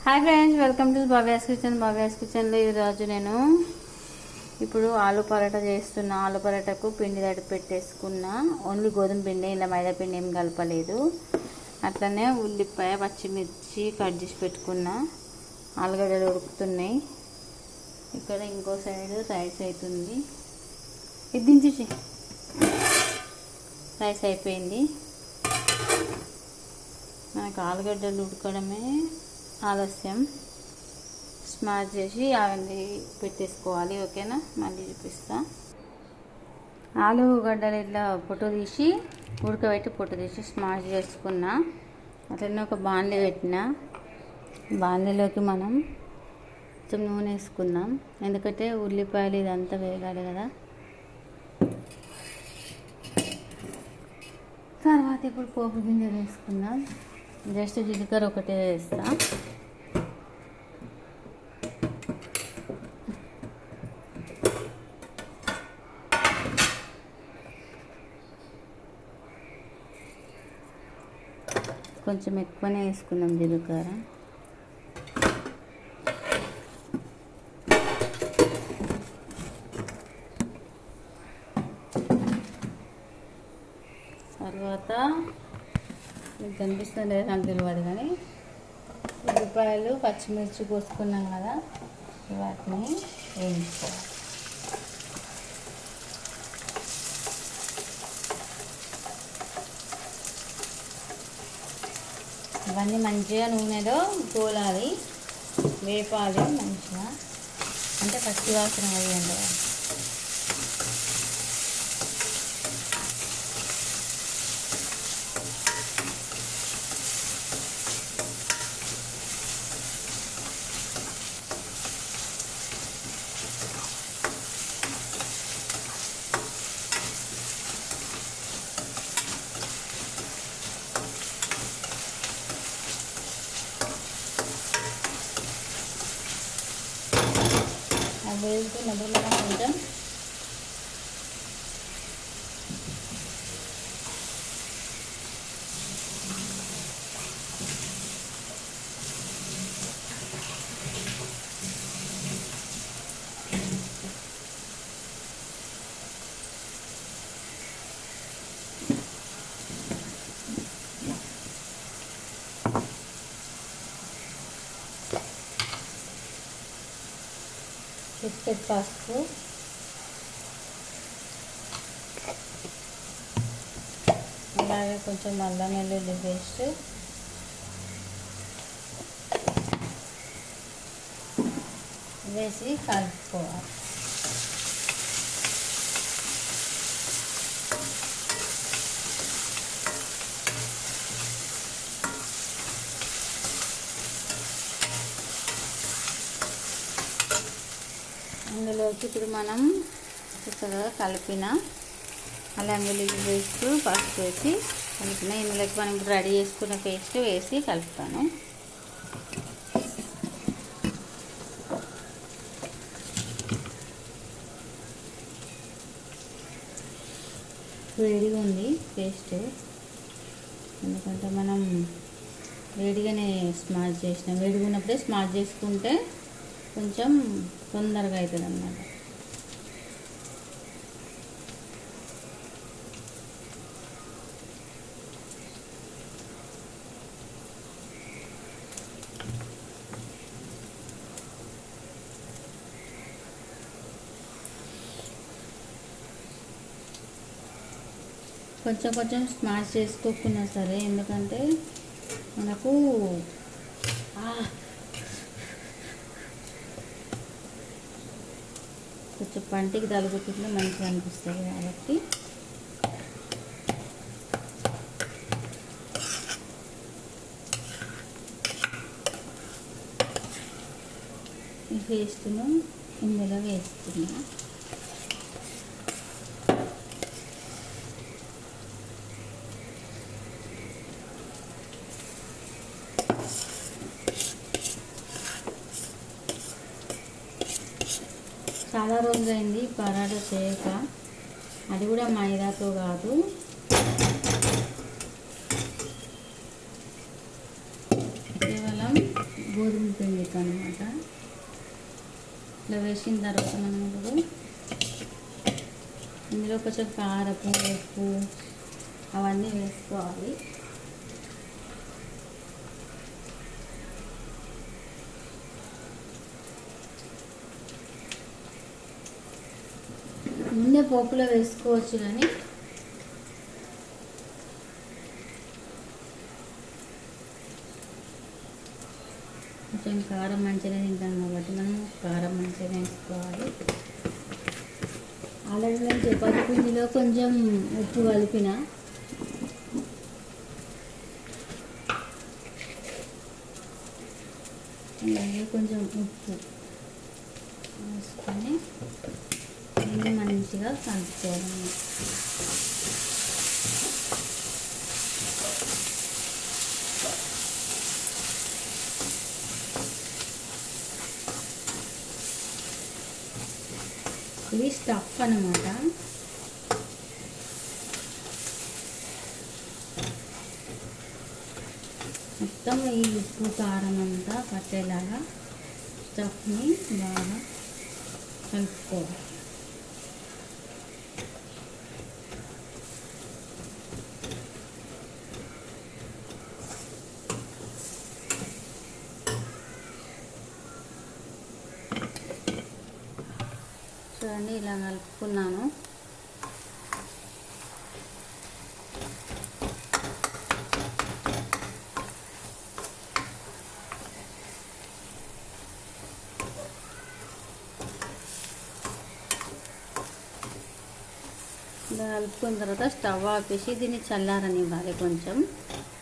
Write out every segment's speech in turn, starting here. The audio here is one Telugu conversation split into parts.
Hi friends, welcome to Bhavya's kitchen. Bhavya's కిచెన్లో ఈరోజు నేను ఇప్పుడు ఆలు పరోటా చేస్తున్నా. ఆలు పరోటాకు పిండి తడి పెట్టేసుకున్నా. ఓన్లీ గోధుమ పిండి, ఇలా మైదా పిండి ఏం కలపలేదు. అట్లనే ఉల్లిపాయ, పచ్చిమిర్చి కట్ చేసి పెట్టుకున్నా. ఆలుగడ్డలు ఉడుకుతున్నాయి. ఇక్కడ ఇంకో సైడ్ రైస్ అవుతుంది. ఇది దించేసి రైస్ అయిపోయింది. మనకు ఆలుగడ్డలు ఉడకడమే ఆలస్యం. స్మాష్ చేసి అవన్నీ పెట్టేసుకోవాలి. ఓకేనా, మళ్ళీ చూపిస్తా. ఆలుగడ్డలు ఇట్లా పొట్టు తీసి ఉడకబెట్టి పొట్టు తీసి స్మాష్ చేసుకున్నా. అట్లనే ఒక బాండ్లీ పెట్టిన. బాండ్లీలోకి మనం కొంచెం నూనె వేసుకుందాం, ఎందుకంటే ఉల్లిపాయలు ఇదంతా వేగాలి కదా. తర్వాత ఇప్పుడు పోపు గింజలు వేసుకుందాం. జస్ట్ జీలకర్ర ఒకటే వేస్తా. కొంచెం ఎక్కువనే వేసుకుందాం జీలకర్ర. తర్వాత మీకు కనిపిస్తుంది లేదా నాకు తెలియదు కానీ ఉల్లిపాయలు, పచ్చిమిర్చి కోసుకున్నాం కదా, వాటిని వేయించుకోవాలి. ఇవన్నీ మంచిగా నూనెలో గోలాలి, వేపాలి మంచిగా, అంటే పచ్చి వాసన వేయండి. వేసుకున్నప్పుడు మనం కొంచెం బిస్కెట్ పసుపు, అలాగే కొంచెం అల్లం వెల్లుల్లి పేస్ట్ వేసి కలుపుకోవాలి. అందులోకి ఇప్పుడు మనం చక్కగా కలిపిన అల్లం వెల్లుల్లి పేస్ట్, పసుపు వేసి కలిపిన. ఇందులోకి మనం ఇప్పుడు రెడీ చేసుకున్న పేస్ట్ వేసి కలుపుతాను. వేడిగా ఉంది పేస్ట్, ఎందుకంటే మనం వేడిగానే స్మాష్ చేసినాం. వేడిగా ఉన్నప్పుడే స్మాష్ చేసుకుంటే కొంచెం తొందరగా అవుతుంది అన్నమాట. కొంచెం కొంచెం స్మాష్ చేసుకోకున్నా సరే, ఎందుకంటే మనకు కొంచెం పంటికి తలుగుతుంటే మంచిగా అనిపిస్తుంది కాబట్టి ఈ పేస్ట్ను ఇందులో వేస్తున్నా. చాలా రోజులైంది పరాటా చేయక, అది కూడా మైదాతో కాదు, కేవలం గోధుమ పిండితో అనమాట. ఇట్లా వేసిన తర్వాత మనం ఇప్పుడు ఇందులో కొంచెం కారపు, ఉప్పు అవన్నీ వేసుకోవాలి. ముందే పోపులో వేసుకోవచ్చు, కానీ కొంచెం కారం మంచిగా తింటాం కాబట్టి మనం కారం మంచిగా వేసుకోవాలి. ఆల్రెడీ నేను చపాతీ పిండిలో కొంచెం ఉప్పు కలిపిన, అలాగే కొంచెం ఉప్పు వేసుకొని దీన్ని మంచిగా కలుపుకోవాలి. ఇది స్టఫ్ అన్నమాట. మొత్తం ఈ ఉప్పు కారం అంతా పట్టేలాగా స్టఫ్ని బాగా కలుపుకోవాలి. చూడండి, ఇలా కలుపుకున్నాను. ఇలా కలుపుకున్న తర్వాత స్టవ్ ఆపేసి దీన్ని చల్లారనివ్వాలి కొంచెం,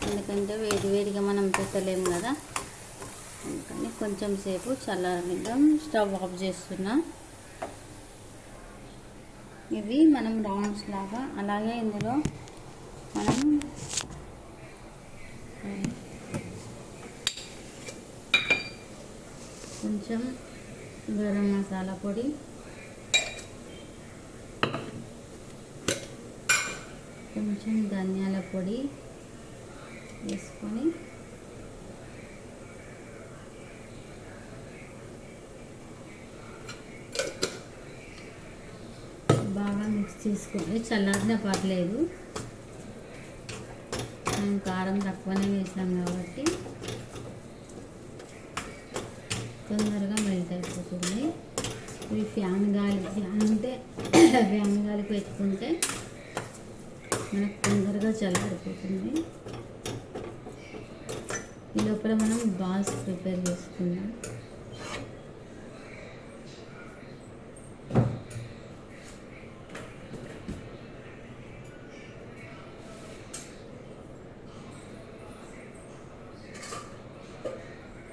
ఎందుకంటే వేడిగా మనం పెట్టలేము కదా, అందుకని కొంచెం సేపు చల్లారనిద్దాం. స్టవ్ ఆఫ్ చేస్తున్నా. ఇవి మనం రౌండ్స్ లాగా, అలాగే ఇందులో మనం కొంచెం గరం మసాలా పొడి, కొంచెం ధనియాల పొడి వేసుకొని బాగా మిక్స్ చేసుకొని, చల్లారినా పర్లేదు, మనం కారం తక్కువనే వేసాం కాబట్టి తొందరగా మెల్ట్ అయిపోతుంది. ఇవి ఫ్యాన్ ఉంటే ఫ్యాన్ గాలి పెట్టుకుంటే మనకు తొందరగా చల్లారిపోతుంది. ఈ లోపల మనం బాల్స్ ప్రిపేర్ చేసుకుందాం.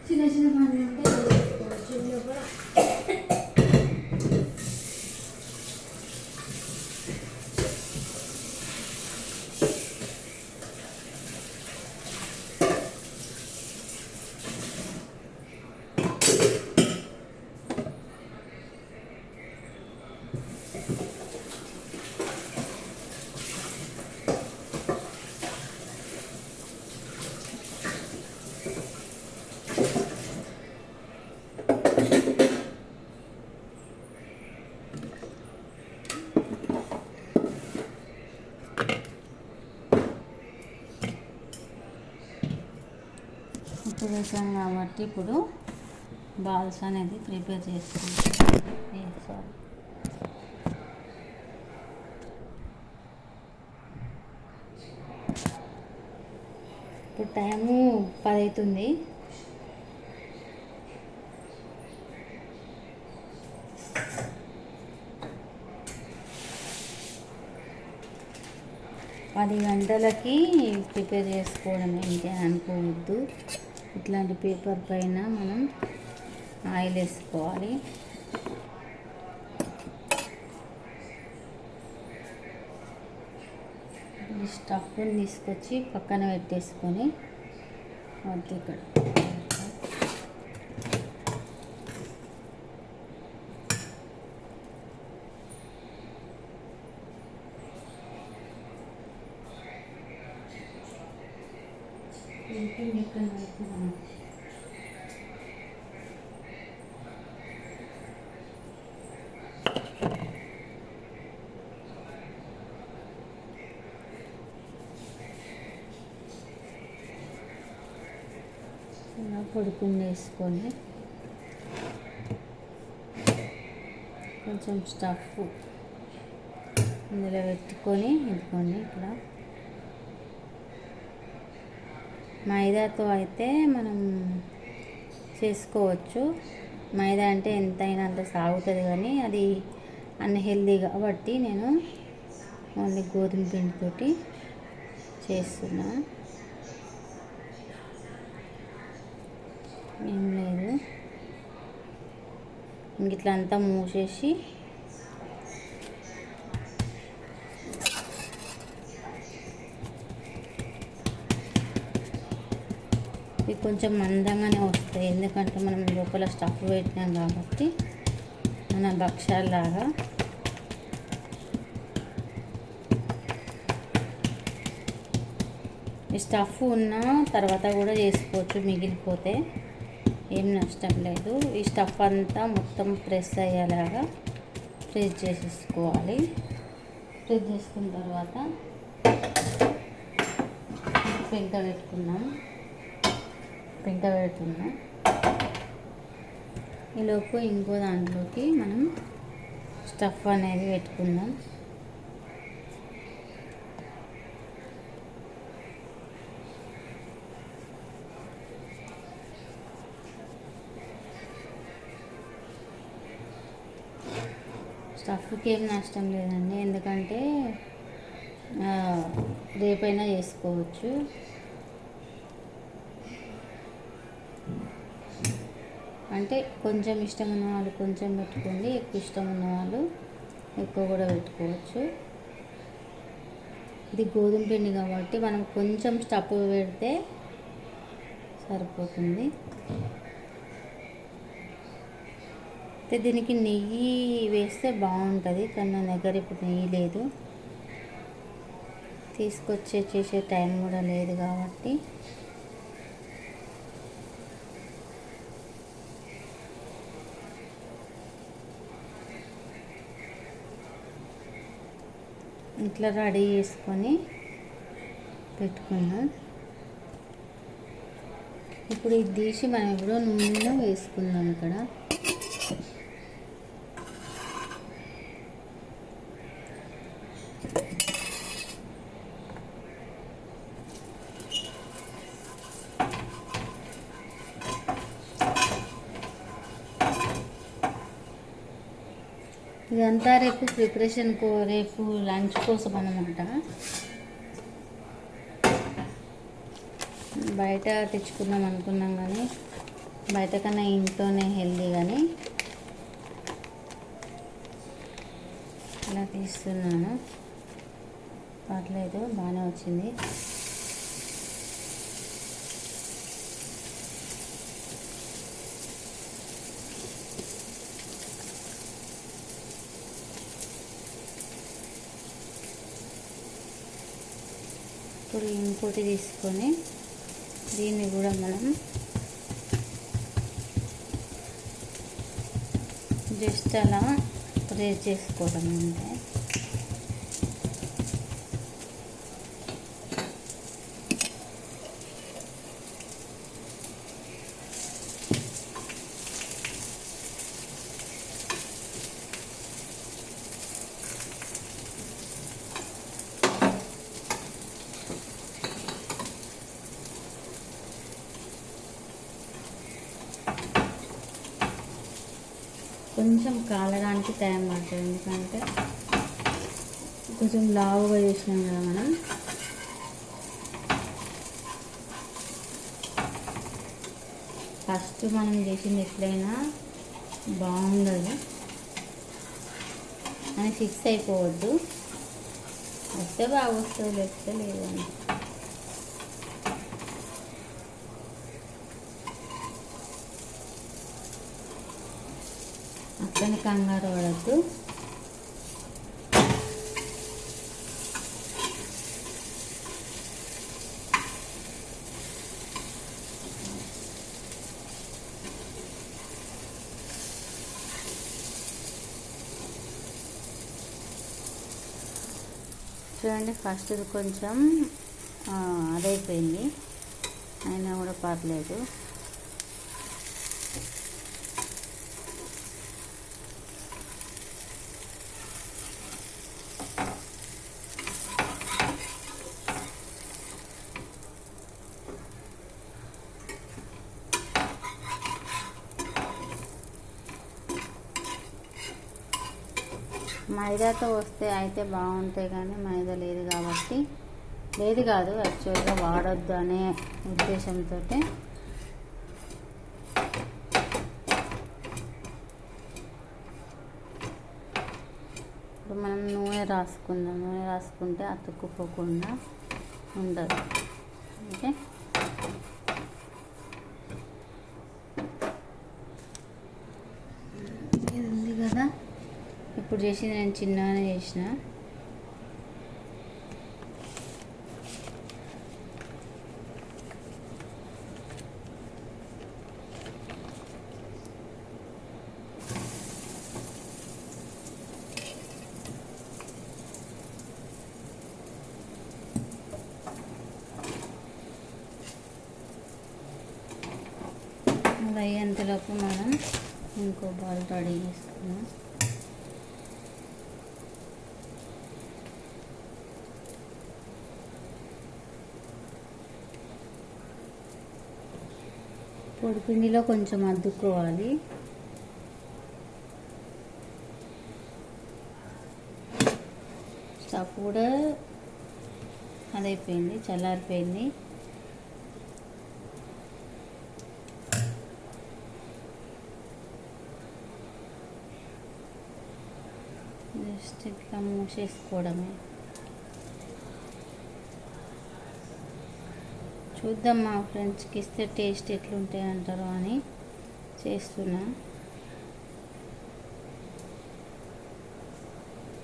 చిన్న చిన్న పనులు ఉంటే చేసుకోవచ్చు. ఈ లోపల ఉప్పు వేసాం కాబట్టి ఇప్పుడు బాల్స్ అనేది ప్రిపేర్ చేసుకుంటాం. ఇప్పుడు టైము 10 అవుతుంది. పది గంటలకి ప్రిపేర్ చేసుకోవడం ఏంటి అని అనుకోవద్దు. ఇట్లాంటి పేపర్ పైన మనం ఆయిల్ వేసుకోవాలి. ఈ స్టఫ్ని తీసుకొచ్చి పక్కన పెట్టేసుకొని ఇక్కడ ఇక్కడ పొడిపిండి వేసుకొని కొంచెం స్టఫ్ ఇందులో పెట్టుకొని ఇదిగోండి ఇట్లా. మైదాతో అయితే మనం చేసుకోవచ్చు. మైదా అంటే ఎంతైనా అంత సాగుతుంది, కానీ అది అన్హెల్దీ కాబట్టి నేను ఓన్లీ గోధుమ పిండితోటి చేస్తున్నా. ఏం లేదు, ఇంక ఇట్లా అంతా మూసేసి ఇవి కొంచెం మందంగానే వస్తాయి, ఎందుకంటే మనం లోపల స్టఫ్ పెట్టినాం కాబట్టి. మన భక్షాలలాగా ఈ స్టఫ్ ఉన్న తర్వాత కూడా చేసుకోవచ్చు, మిగిలిపోతే ఏం నష్టం లేదు. ఈ స్టఫ్ అంతా మొత్తం ప్రెస్ అయ్యేలాగా ప్రెస్ చేసేసుకోవాలి. ప్రెస్ చేసుకున్న తర్వాత పెంక పెట్టుకున్నాం. ఈలోపు ఇంకో దాంట్లోకి మనం స్టఫ్ అనేది పెట్టుకుందాం. స్టఫ్కి ఏం నష్టం లేదండి, ఎందుకంటే రేపైనా చేసుకోవచ్చు. అంటే కొంచెం ఇష్టం ఉన్న వాళ్ళు కొంచెం పెట్టుకోండి, ఎక్కువ ఇష్టం ఉన్న వాళ్ళు ఎక్కువ కూడా పెట్టుకోవచ్చు. ఇది గోధుమ పిండి కాబట్టి మనం కొంచెం స్టఫ్ పెడితే సరిపోతుంది. అయితే దీనికి నెయ్యి వేస్తే బాగుంటుంది, కానీ నా దగ్గర ఇప్పుడు నెయ్యి లేదు, చేసే టైం కూడా లేదు కాబట్టి ఇట్లా రెడీ చేసుకొని పెట్టుకున్నాం. ఇప్పుడు ఇది తీసి మనం ఇప్పుడు నూనెలో వేసుకుందాం. ఇక్కడ ఇదంతా రేపు రేపు లంచ్ కోసం అన్నమాట. బయట తెచ్చుకుందాం అనుకున్నాం, కానీ బయట కన్నా ఇంట్లోనే హెల్దీ, కానీ ఇలా తీస్తున్నాను. పర్లేదు, బాగానే వచ్చింది. ఇప్పుడు ఇంకోటి తీసుకొని దీన్ని కూడా మనం జస్ట్ అలా ప్రెస్ చేసుకోవడం అంటే కొంచెం కాలడానికి టైం పడుతుంది, ఎందుకంటే కొంచెం లావుగా చేసినాం కదా మనం. ఫస్ట్ మనం చేసింది ఎట్లయినా బాగుండదు అని ఫిక్స్ అయిపోవద్దు. వస్తే బాగా వస్తుంది, లేకపోతే లేదని. అట్లనే కంగారు పడద్దు. చూడండి, ఫస్ట్ కొంచెం అదైపోయింది, అయినా కూడా పర్లేదు. మైదాతో వస్తే అయితే బాగుంటాయి, కానీ మైదా లేదు కాబట్టి, లేదు కాదు యాక్చువల్గా వాడొద్దు అనే ఉద్దేశంతో ఇప్పుడు మనం నూనె రాసుకుందాం. నూనె రాసుకుంటే అతుక్కుపోకుండా ఉండదు. ఓకే, ఇది ఉంది కదా. ఇప్పుడు చేసి నేను చిన్నగానే చేసిన. అయ్యేంతలోపు మనం ఇంకో బాల్ రెడీ చేసుకున్నాం. పొడిపిండిలో కొంచెం అద్దుకోవాలి. స్టవ్ కూడా అదైపోయింది, చల్లారిపోయింది. జస్ట్ ఇట్లా మూసేసుకోవడమే. చూద్దాం మా ఫ్రెండ్స్కి ఇస్తే టేస్ట్ ఎట్లుంటాయి అంటారో అని చేస్తున్నా.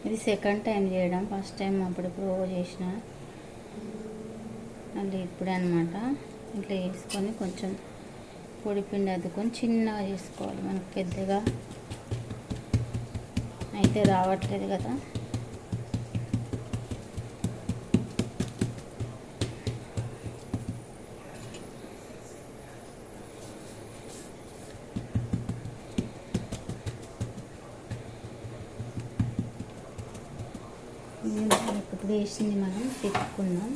ఇది సెకండ్ టైం చేయడం. ఫస్ట్ టైం అప్పుడెప్పుడు చేసిన, మళ్ళీ ఇప్పుడే అనమాట. ఇట్లా వేసుకొని కొంచెం పొడిపిండి అద్దుకొని చిన్నగా చేసుకోవాలి. మనకు పెద్దగా అయితే రావట్లేదు కదా. ఇప్పుడు వేసింది మనం తిప్పుకుందాం.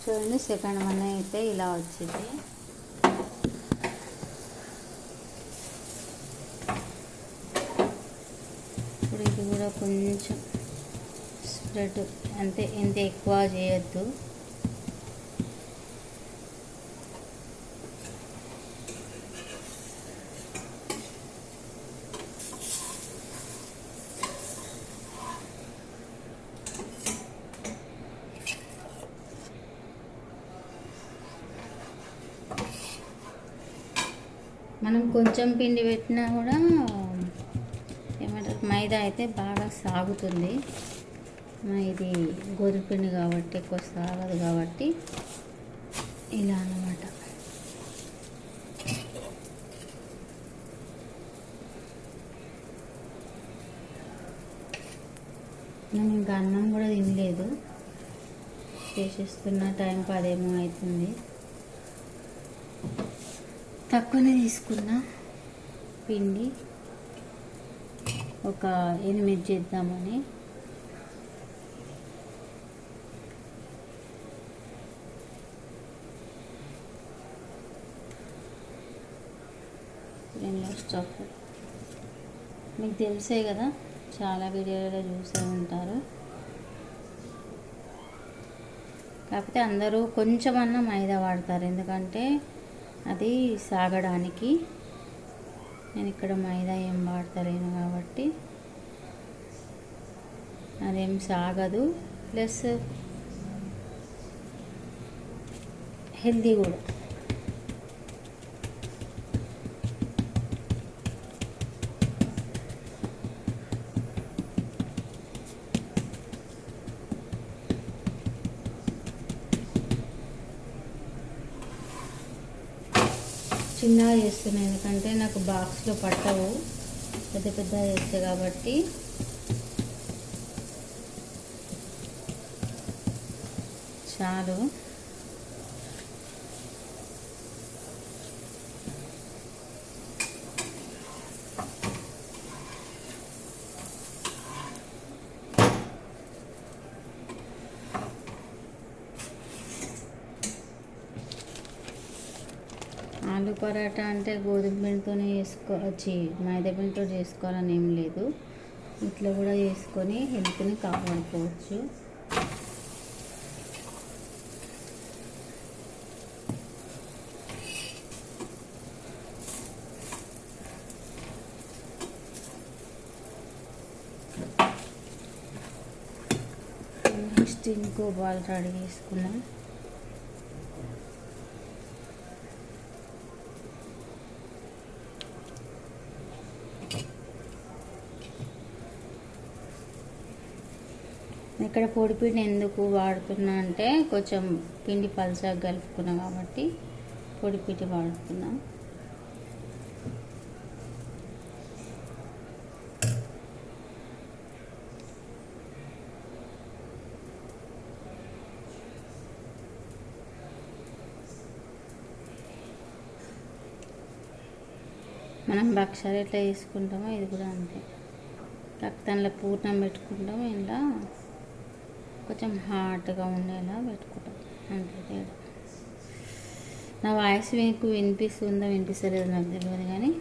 చూడండి, సెకండ్ వన్ అయితే ఇలా వచ్చింది. ఇప్పుడు ఇది కూడా కొంచెం స్ప్రెడ్, అంటే ఎంత ఎక్కువ చేయొద్దు. మనం కొంచెం పిండి పెట్టినా కూడా ఏమంటారు, మైదా అయితే బాగా సాగుతుంది. ఇది గోధుమ పిండి కాబట్టి ఎక్కువ సాగదు కాబట్టి ఇలా అన్నమాట. నేను ఇంకా అన్నం కూడా తినలేదు, చేసేస్తున్న. టైం 10 ఏమో అవుతుంది. తక్కువనే తీసుకున్నా పిండి, ఒక 8 చేద్దామని. స్టఫ్ మీకు తెలిసే కదా, చాలా వీడియోలలో చూసే ఉంటారు. కాకపోతే అందరూ కొంచెమన్నా మైదా వాడతారు, ఎందుకంటే అది సాగడానికి. నేను ఇక్కడ మైదా ఏం వాడతలేను కాబట్టి అదేం సాగదు, ప్లస్ హెల్దీ కూడా. చిన్నగా చేస్తున్నాను, ఎందుకంటే నాకు బాక్స్లో పట్టవు, పెద్ద పెద్ద చేస్తే కాబట్టి. చాలు. ఆలు పరాటా అంటే గోధుమ పిండితోనే చేసుకోవచ్చు, మైదా పిండితో చేసుకోవాలని ఏం లేదు. ఇట్లా కూడా చేసుకొని హెల్త్ని కాపాడుకోవచ్చు. నెక్స్ట్ ఇంకో బాల్ రెడీ చేసుకున్నాం. ఇక్కడ పొడిపిండి ఎందుకు వాడుతున్నా అంటే కొంచెం పిండి పలుచగా కలుపుకున్నాం కాబట్టి పొడిపిండి వాడుతున్నాం. మనం భక్షాలు ఎట్లా చేసుకుంటామో ఇది కూడా అంతే. రక్తంలో పూర్ణం పెట్టుకుంటాం, ఇలా కొంచెం హాట్గా ఉండేలా పెట్టుకుంటాం అంతే తేడా. నా వాయిస్ మీకు వినిపిస్తుందో వినిపిస్తలేదో నాకు తెలియదు కానీ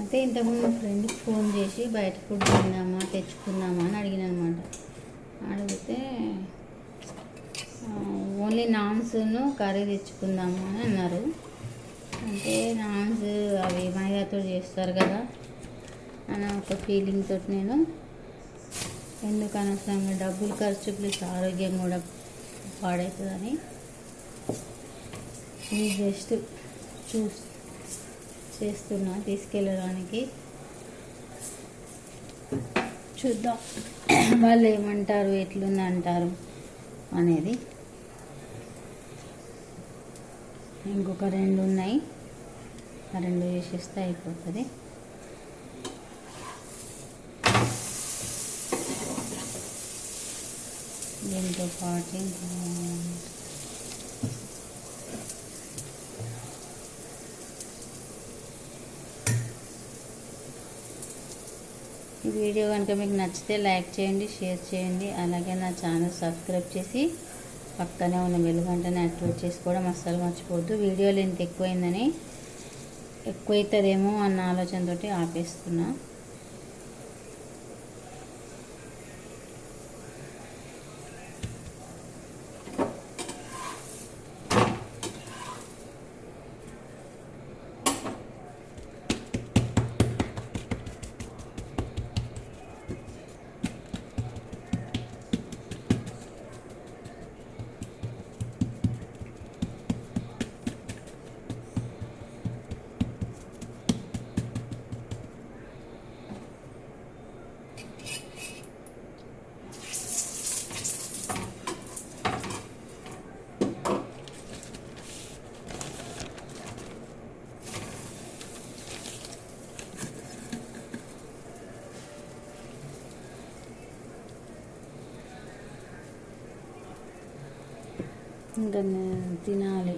అయితే ఇంతకుముందు మా ఫ్రెండ్కి ఫోన్ చేసి బయట ఫుడ్ తిందామా తెచ్చుకుందామా అని అడిగిన అనమాట. అడిగితే ఓన్లీ నాన్స్ను కర్రీ తెచ్చుకుందాము అని అన్నారు. అంటే నాన్స్ అవి మైదాతో చేస్తారు కదా అన్న ఒక ఫీలింగ్ తోటి నేను ఎందుకు అనవసరంగా డబ్బులు ఖర్చు ప్లస్ ఆరోగ్యం కూడా పాడవుతుందని ఇది జస్ట్ చేస్తున్నా తీసుకెళ్ళడానికి. చూద్దాం వాళ్ళు ఏమంటారు, ఎట్లుంది అంటారు అనేది. ఇంకొక 2 ఉన్నాయి, ఆ 2 చేసేస్తే అయిపోతుంది. దీంతో పాటు ఈ వీడియో కనుక మీకు నచ్చితే లైక్ చేయండి, షేర్ చేయండి. అలాగే నా ఛానల్ సబ్స్క్రైబ్ చేసి పక్కనే ఉన్న బెల్ గంటని యాక్టివేట్ చేసుకోవడం అస్సలు మర్చిపోవద్దు. వీడియో లెంత్ ఎక్కువైతుందేమో అన్న ఆలోచనతోటి ఆపేస్తున్నా. ఇంకా తినాలి.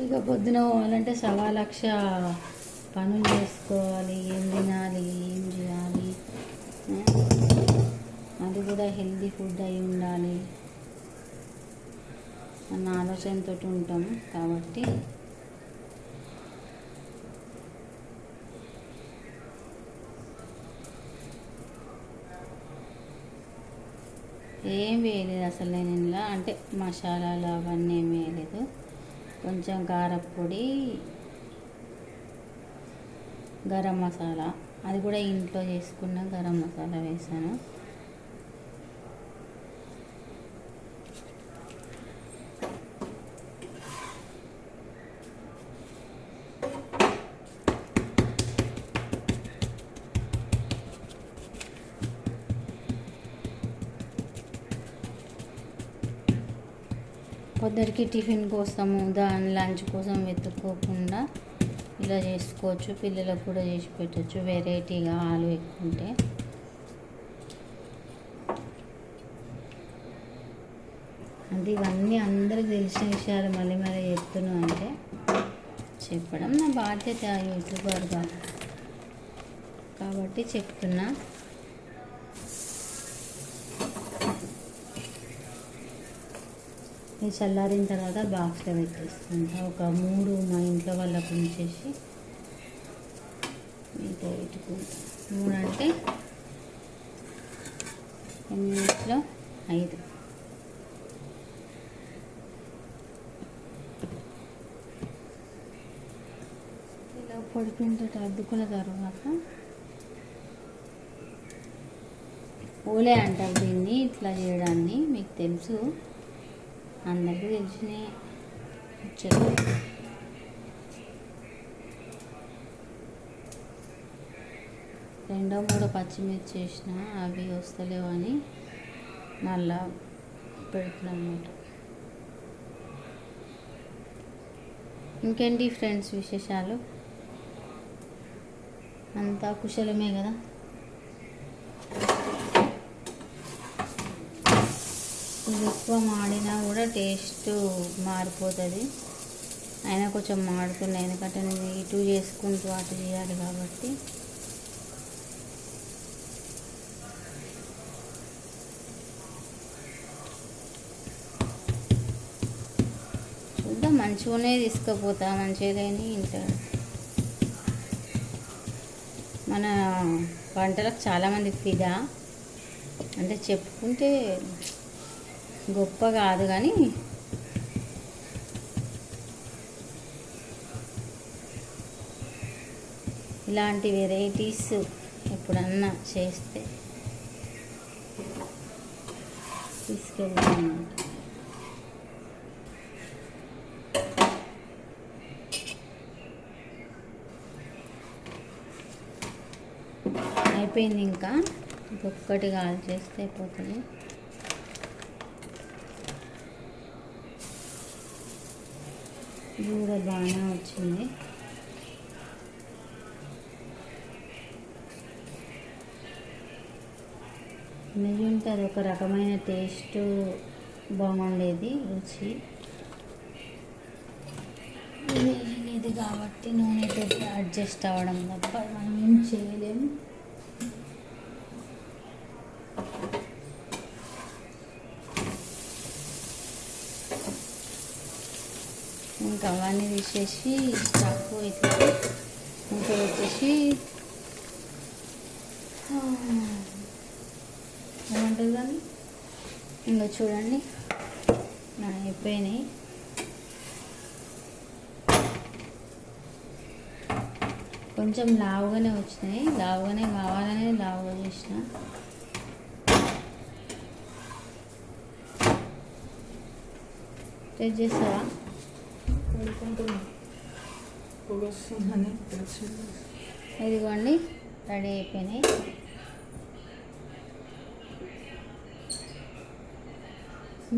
ఇక పొద్దున పోవాలంటే 1,00,000 పనులు చేసుకోవాలి. ఏం తినాలి, ఏం చేయాలి, అది కూడా హెల్తీ ఫుడ్ అయి ఉండాలి అన్న ఆలోచనతో ఉంటాం కాబట్టి ఏం వేయలేదు అసలు నేను ఇలా. అంటే మసాలాలు అవన్నీ ఏం వేయలేదు. కొంచెం కారపొడి, గరం మసాలా, అది కూడా ఇంట్లో చేసుకున్న గరం మసాలా వేసాను. పొద్దురికి టిఫిన్ కోసము దాని లంచ్ కోసం వెతుక్కోకుండా ఇలా చేసుకోవచ్చు. పిల్లలకు కూడా చేసి పెట్టచ్చు వెరైటీగా ఆలు ఎక్కువ ఉంటే. అంటే ఇవన్నీ అందరికి తెలిసిన విషయాలు మళ్ళీ మళ్ళీ చెప్తున్నా అంటే చెప్పడం నా బాధ్యత యూట్యూబర్గా కాబట్టి చెప్తున్నా. ఇది చల్లారిన తర్వాత బాక్స్లో పెట్టేస్తుంటా. ఒక 3 మా ఇంట్లో వాళ్ళకు ఉంచేసి మీతో పెట్టుకుంటా. 3 అంటే 8లో 5. ఇలా పొడిపింట అద్దుకున్న తర్వాత ఓలే అంటారు దీన్ని. ఇట్లా చేయడాన్ని మీకు తెలుసు, అందరికీ తెలిసిన వచ్చారు. రెండో 3 పచ్చిమిర్చి వేసిన అవి వస్తలేవు అని మళ్ళా పెడుతున్నాను అన్నమాట. ఇంకేంటి ఫ్రెండ్స్ విశేషాలు? అంతా కుశలమే కదా? ఇది ఎక్కువ మాడినా కూడా టేస్ట్ మారిపోతుంది. అయినా కొంచెం మాడుతున్నాయి, ఎందుకంటే నేను ఇటు చేసుకుంటూ అటు చేయాలి కాబట్టి. చూద్దాం, మంచిగానే తీసుకుపోతా. మంచిగా లేని ఇంట్లో మన వంటలకు చాలామంది ఫిదా, అంటే చెప్పుకుంటే గొప్ప కాదు కానీ ఇలాంటి వెరైటీస్ ఎప్పుడన్నా చేస్తే తీసుకెళ్తాను. అయిపోయింది, ఇంకా ఇంకొక్కటి కాల్ చేస్తే అయిపోతుంది. ఇది కూడా బాగానే వచ్చింది. నెయ్యి ఉంటే అది ఒక రకమైన టేస్ట్ బాగుండేది, రుచి. ఇది కాబట్టి నూనెతో అడ్జస్ట్ అవ్వడం తప్ప మనం ఏం చేయలేము. ఇంకా అవన్నీ తీసేసి స్టఫ్ ఇట్లా మూత వచ్చేసి ఏమంటుంది కానీ ఇంకా చూడండి నా అయిపోయినాయి. కొంచెం లావుగానే వచ్చినాయి, లావుగానే కావాలనే లావుగా చేసిన. టేస్ట్ చేస్తావా? ఇదిగోండి రెడీ అయిపోయినాయి.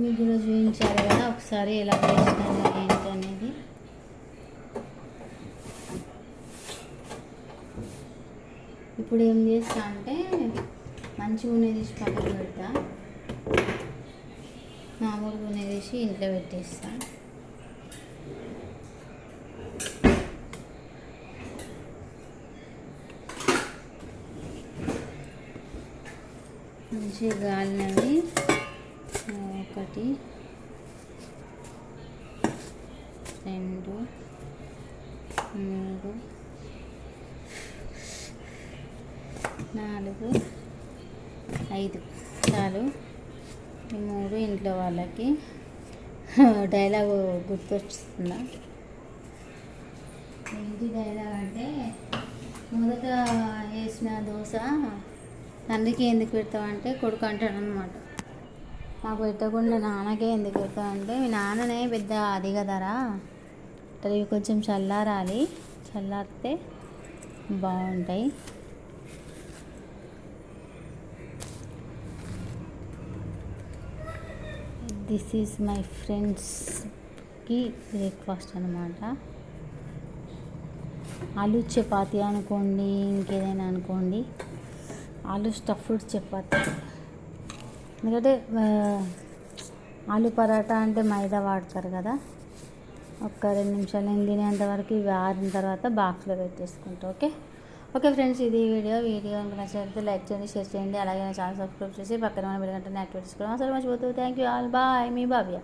మీకు కూడా చూపించాలి కదా ఒకసారి ఎలా చేసినాను ఏంటి అనేది. ఇప్పుడు ఏం చేస్తా అంటే మంచిగా నూనె తీసి పక్కన పెడతా, మామూలు నూనె తీసి ఇంట్లో పెట్టేస్తా. మంచిగా గాలినవి 1 2 3 4 5 చాలు. ఈ 3 ఇంట్లో వాళ్ళకి. డైలాగ్ గుర్తొస్తుందా? ఏంటి డైలాగ్ అంటే, మొదట వేసిన దోశ తండ్రికి ఎందుకు పెడతామంటే కొడుకు అంటాడు అనమాట. నాకు పెట్టకుండా నాన్నకే ఎందుకు పెడతామంటే, మీ నాన్ననే పెద్ద అది కదరా, ఇవి కొంచెం చల్లారాలి, చల్లారితే బాగుంటాయి. దిస్ ఈజ్ మై ఫ్రెండ్స్కి బ్రేక్ఫాస్ట్ అనమాట. ఆలు చపాతీ అనుకోండి, ఇంకేదైనా అనుకోండి, ఆలు స్టఫ్డ్ చపాతీ. ఎందుకంటే ఆలు పరాటా అంటే మైదా వాడతారు కదా. ఒక 2 నిమిషాలు నేను తినేంత వరకు ఇవి ఆరిన తర్వాత బాక్స్లో పెట్టేసుకుంటా. ఓకే ఫ్రెండ్స్, ఇది వీడియో నచ్చినట్లయితే లైక్ చేయండి, షేర్ చేయండి. అలాగే నా ఛానల్ సబ్స్క్రైబ్ చేసి పక్కన ఉన్న బెల్ గంటని యాక్టివేట్ చేసుకోవడం అసలు మర్చిపోతుంది. థ్యాంక్ యూ ఆల్, బాయ్, మీ భావ్య.